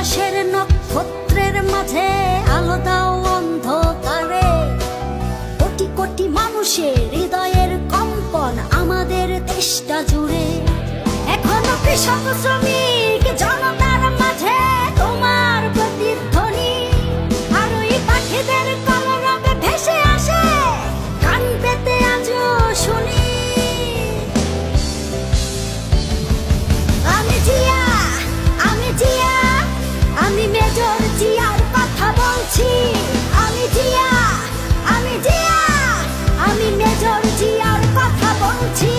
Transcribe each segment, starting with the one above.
আকাশের নক্ষত্রের মাঝে আলো দাও অন্ধকারে। কোটি কোটি মানুষের হৃদয়ের কম্পন আমাদের দেশটা জুড়ে। এখনো কৃষক শ্রমিক জনতার মাঝে তোমার প্রতিধ্বনি। আর ওই পাখিদের কলরবে ভেসে আসে কান পেতে আজও শুনি। আমি জিয়া, আমি জিয়া, আমি মেজর জিয়ার কথা বলছি। আমি জিয়া, আমি জিয়া, আমি মেজর জিয়ার কথা বলছি।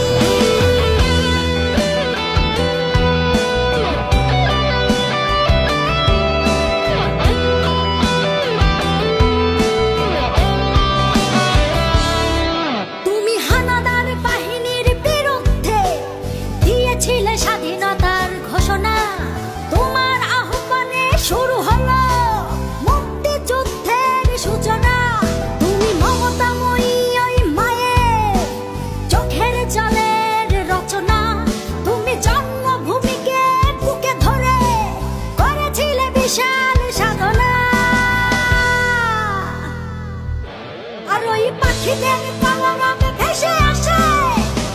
তুমি হানাদার বাহিনীর বিরুদ্ধে দিয়েছিলে স্বাধীনতার ঘোষণা। তোমার আহ্বানে শুরু হলো মুক্তিযুদ্ধের সূচনা। তুমি মমতাময়ী ওই মায়ের চোখের জলের রচনা। তুমি জন্মভূমিকে বুকে ধরে করেছিলে বিশাল সাধনা। আর ওই পাখিদের কলরবে ভেসে আসে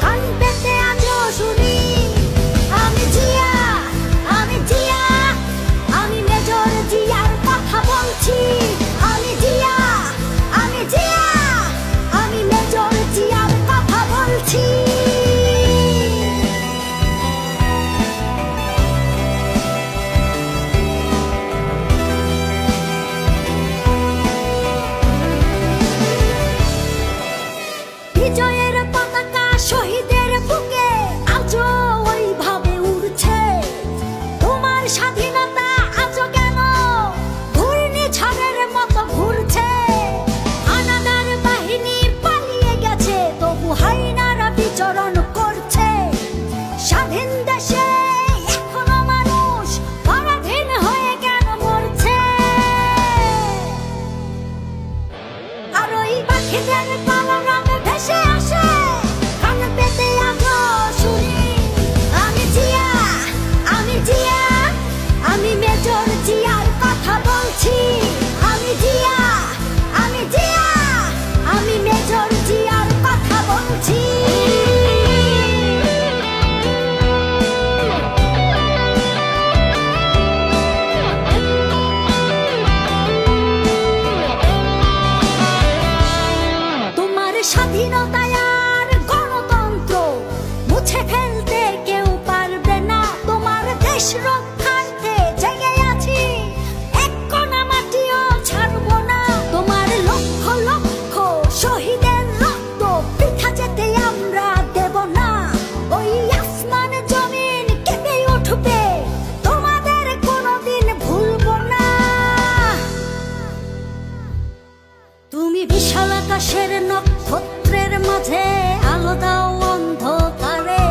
কান পেতে আজও শুনি। আমি জিয়া, আমি জিয়া, আমি মেজর জিয়ার কথা বলছি। আমি জিয়া, আমি জিয়া, আমি মেজর জিয়ার কথা বলছি। বিজয়ের পতাকা শহীদের বুকে আজও ওইভাবে উড়ছে। তোমার স্বাধীনতা আজও কেন ঘূর্ণিঝড়ের মতো ঘুরছে। হানাদার বাহিনী পালিয়ে গেছে, তবু হাইনারা বিচরণ করছে। স্বাধীন দেশে এখনো মানুষ পরাধীন হয়ে কেন মরছে। আর ওই পাখিদের কলরবে ভেসে আসে কান পেতে আজও শুনি। আমি জিয়া, আমি জিয়া, আমি মেজর জিয়ার কথা বলছি। আমি জিয়া, আমি জিয়া, আমি মেজর জিয়ার কথা বলছি। তোমার স্বাধীনতায় আর গণতন্ত্র মুছে ফেলতে কেউ পারবে না। তোমার দেশ রক্ষার্থে জেগে আছি, এক কণা মাটিও ছাড়বো না। তোমার লক্ষ লক্ষ শহীদের রক্ত বৃথা যেতে আমরা দেব না। ওই আসমান জমিন কেঁপে উঠবে, তোমাদের কোনোদিন ভুলবো না। তুমি বিশাল আকাশের নক্ষত্রের মাঝে আলো দাও অন্ধকারে।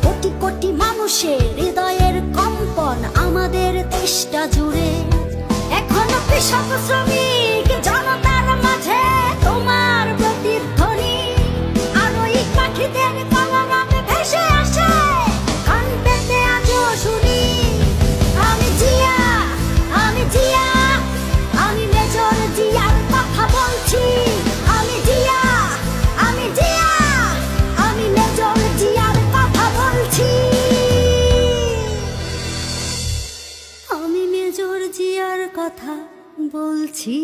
কোটি কোটি মানুষের হৃদয়ের কম্পন আমাদের দেশটা জুড়ে। এখনো কৃষক শ্রমিক জনতার মাঝে তোমার প্রতিধ্বনি। আর ওই পাখিদের কলরবে ভেসে আসে কান পেতে আজও শুনি। আমি জিয়া, আমি জিয়া, আমি মেজর জিয়ার কথা বলছি। আমি জিয়া, আমি জিয়া, আমি মেজর জিয়ার কথা বলছি। আমি মেজর জিয়ার কথা বলছি।